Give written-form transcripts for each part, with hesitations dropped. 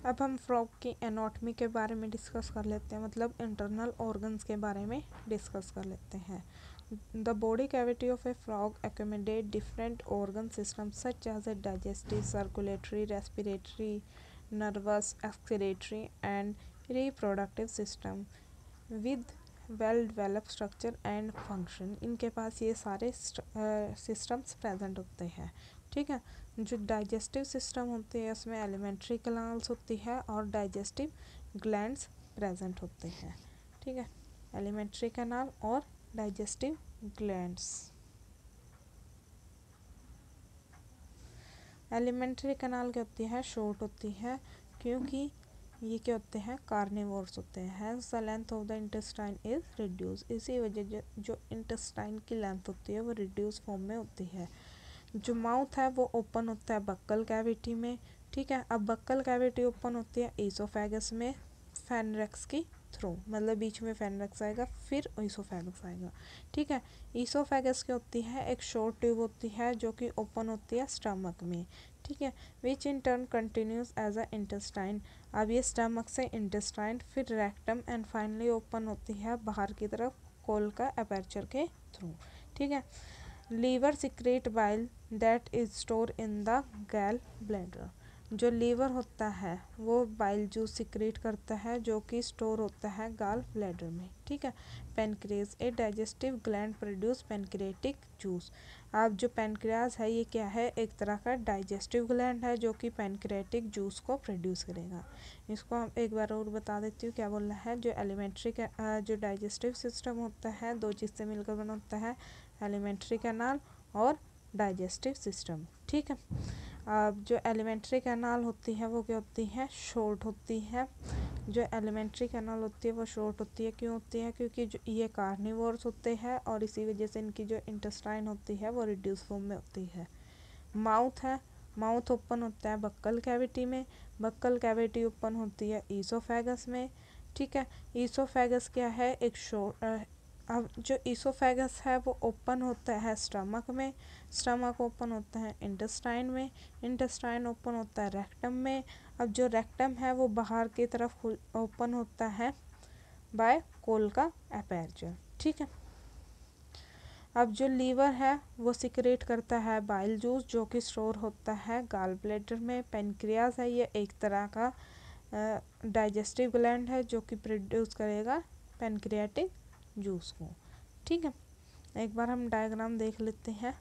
अब हम फ्रॉग की एनाटॉमी के बारे में डिस्कस कर लेते हैं, मतलब इंटरनल ऑर्गन्स के बारे में डिस्कस कर लेते हैं। The body cavity of A frog accommodate different organ systems such as a digestive, circulatory, respiratory, nervous, excretory and reproductive system with well developed structure and function। इनके पास ये सारे सिस्टम्स प्रेजेंट होते हैं। ठीक है, जो डाइजेस्टिव सिस्टम होती है उसमें एलिमेंट्री कैनाल्स होती है और डाइजेस्टिव ग्लैंड्स प्रेजेंट होते हैं। ठीक है, एलिमेंट्री कैनाल और डाइजेस्टिव ग्लैंड्स। एलिमेंट्री कैनाल क्या होती है, शॉर्ट होती है, क्योंकि ये क्या होते हैं, कार्निवोर्स होते हैं। Hence the length of the intestine is reduce, इसी वजह जो इंटेस्टाइन की लेंथ होती है वो रिड्यूस फॉर्म में होती है। जो माउथ है वो ओपन होता है बक्कल कैविटी में। ठीक है, अब बक्कल कैविटी ओपन होती है ईसोफेगस में फेनरेक्स की थ्रू, मतलब बीच में फेनरेक्स आएगा फिर ईसोफेगस आएगा। ठीक है, ईसोफेगस की होती है एक शॉर्ट ट्यूब होती है जो कि ओपन होती है स्टमक में। ठीक है, which in turn continues as a intestine. अब ये स्टमक से इंटेस्टाइन फिर रेक्टम एंड फाइनली ओपन होती है बाहर की तरफ कोल का अपर्चर के थ्रू। ठीक है, liver secrete bile that is store in the gall bladder. जो लीवर होता है वो बाइल जूस सिक्रेट करता है जो कि स्टोर होता है गाल ब्लैडर में। ठीक है, pancreas a digestive gland produce pancreatic juice. अब जो पेनक्रियाज है ये क्या है, एक तरह का डाइजेस्टिव ग्लैंड है जो कि पेनक्रियाटिक जूस को प्रोड्यूस करेगा। इसको हम एक बार और बता देती हूँ क्या बोल रहा है। जो एलिमेंट्री का जो डाइजेस्टिव सिस्टम होता है दो चीज़ से मिलकर बना होता है, एलिमेंट्री कैनाल और डाइजेस्टिव सिस्टम। ठीक है, अब जो एलिमेंट्री कैनाल होती है वो क्या होती है, शॉर्ट होती है। जो एलिमेंट्री कैनाल होती है वो शॉर्ट होती है, क्यों होती है, क्योंकि जो ये कार्निवोर्स होते हैं और इसी वजह से इनकी जो इंटेस्टाइन होती है वो रिड्यूस फॉर्म में होती है। माउथ है, माउथ ओपन होता है बक्कल कैविटी में, बक्कल कैविटी ओपन होती है ईसोफेगस में। ठीक है, ईसोफेगस क्या है, एक शॉर्ट। अब जो ईसोफेगस है वो ओपन होता है स्टमक में, स्टमक ओपन होता है इंटेस्टाइन में, इंटेस्टाइन ओपन होता है रेक्टम में। अब जो रेक्टम है वो बाहर की तरफ ओपन होता है बाय कोल का अपर्चर। ठीक है, अब जो लीवर है वो सिक्रेट करता है बाइल जूस जो कि स्टोर होता है गाल ब्लैडर में। पेनक्रियाज है ये एक तरह का डाइजेस्टिव ग्लैंड है जो कि प्रोड्यूस करेगा पेनक्रियाटिक जूस को। ठीक है, एक बार हम डायग्राम देख लेते हैं।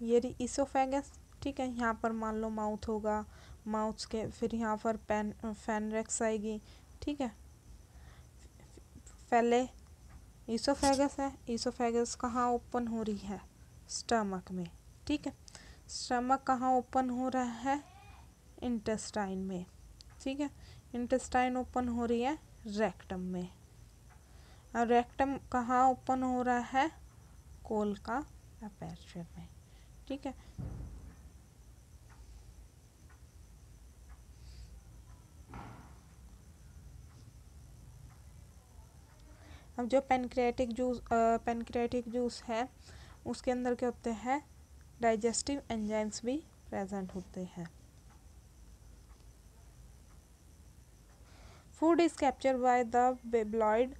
ये ईसोफेगस। ठीक है, यहाँ पर मान लो माउथ होगा, माउथ के फिर यहाँ पर फेनरेक्स आएगी। ठीक है, पहले ईसोफेगस है, ईसोफेगस कहाँ ओपन हो रही है, स्टमक में। ठीक है, स्टमक कहाँ ओपन हो रहा है, इंटेस्टाइन में। ठीक है, इंटेस्टाइन ओपन हो रही है रेक्टम में, और रेक्टम कहाँ ओपन हो रहा है, कोल का अपर्चर में। ठीक है, अब जो पेनक्रियाटिक जूस है उसके अंदर क्या होते हैं, डाइजेस्टिव एंजाइम्स भी प्रेजेंट होते हैं। Food is captured by the बेब्लॉइड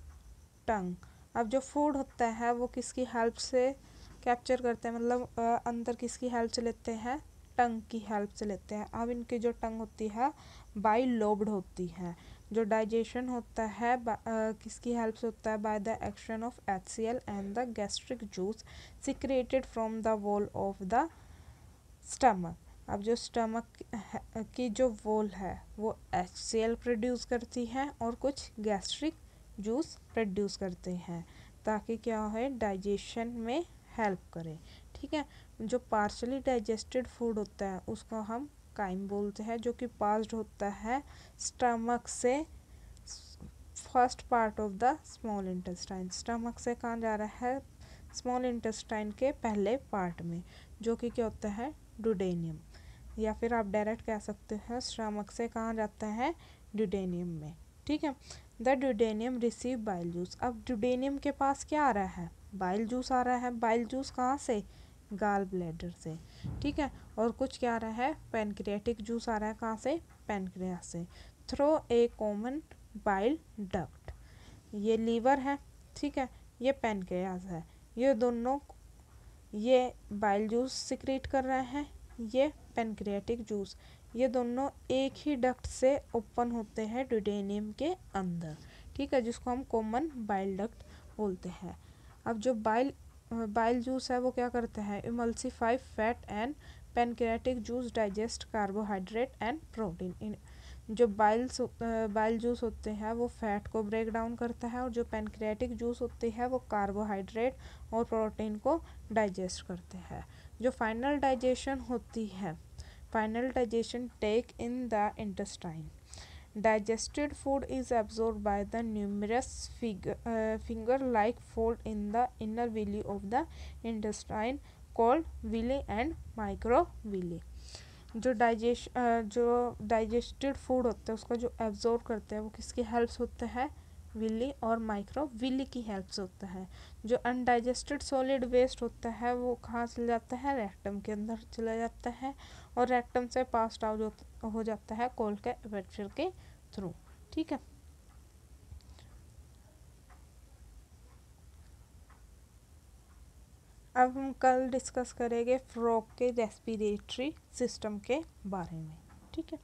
टंग। अब जो फूड होता है वो किसकी हेल्प से कैप्चर करते हैं, मतलब अंदर किसकी हेल्प से लेते हैं, टंग की हेल्प से लेते हैं। अब इनकी जो टंग होती है बाइलोब्ड होती है। जो डाइजेशन होता है किसकी हेल्प से होता है, by the action of HCl and the gastric juice secreted from the wall of the stomach. अब जो स्टमक की जो वॉल है वो HCl प्रोड्यूस करती है और कुछ गैस्ट्रिक जूस प्रोड्यूस करते हैं ताकि क्या है, डाइजेशन में हेल्प करे। ठीक है, जो पार्शली डाइजेस्टेड फूड होता है उसको हम काइम बोलते हैं, जो कि पास्ड होता है स्टमक से first part of the small intestine. Stomach से कहाँ जा रहा है, स्मॉल इंटेस्टाइन के पहले पार्ट में, जो कि क्या होता है, डुडेनियम, या फिर आप डायरेक्ट कह सकते हैं स्टमक से कहाँ जाता है, ड्यूडेनियम में। ठीक है, द ड्यूडेनियम रिसीव बाइल जूस। अब ड्यूडेनियम के पास क्या आ रहा है, बाइल जूस आ रहा है। बाइल जूस कहाँ से, गाल ब्लैडर से, ठीक है। और कुछ क्या आ रहा है, पैनक्रियाटिक जूस आ रहा है कहाँ से, पैनक्रियास से, थ्रो ए कॉमन बाइल डक्ट। ये लीवर है, ठीक है, ये पैनक्रियास है, ये दोनों ये बाइल जूस सिक्रीट कर रहे हैं, ये पैनक्रियाटिक जूस, ये दोनों एक ही डक्ट से ओपन होते हैं ड्यूडेनियम के अंदर, ठीक है, जिसको हम कॉमन बाइल डक्ट बोलते हैं। अब जो बाइल जूस है वो क्या करते हैं, emulsify fat and pancreatic juice digest carbohydrate and protein. जो बाइल जूस होते हैं वो फैट को ब्रेक डाउन करता है, और जो पैनक्रियाटिक जूस होती है वो कार्बोहाइड्रेट और प्रोटीन को डाइजेस्ट करते हैं। जो फाइनल डाइजेशन होती है, final digestion take in the intestine. Digested food is absorbed by the numerous finger-like fold in the inner villi of the intestine called villi and microvilli। जो digested food होता है उसका जो एब्जॉर्ब करते हैं वो किसकी हेल्प से होता है, विली और माइक्रोविली की हेल्प से होता है। जो अनडाइजेस्टेड सॉलिड वेस्ट होता है वो कहाँ चला जाता है, रेक्टम के अंदर चला जाता है, और रेक्टम से पास आउट हो जाता है कोल के एपेक्चर के थ्रू, ठीक है। अब हम कल डिस्कस करेंगे फ्रॉग के रेस्पिरेटरी सिस्टम के बारे में, ठीक है।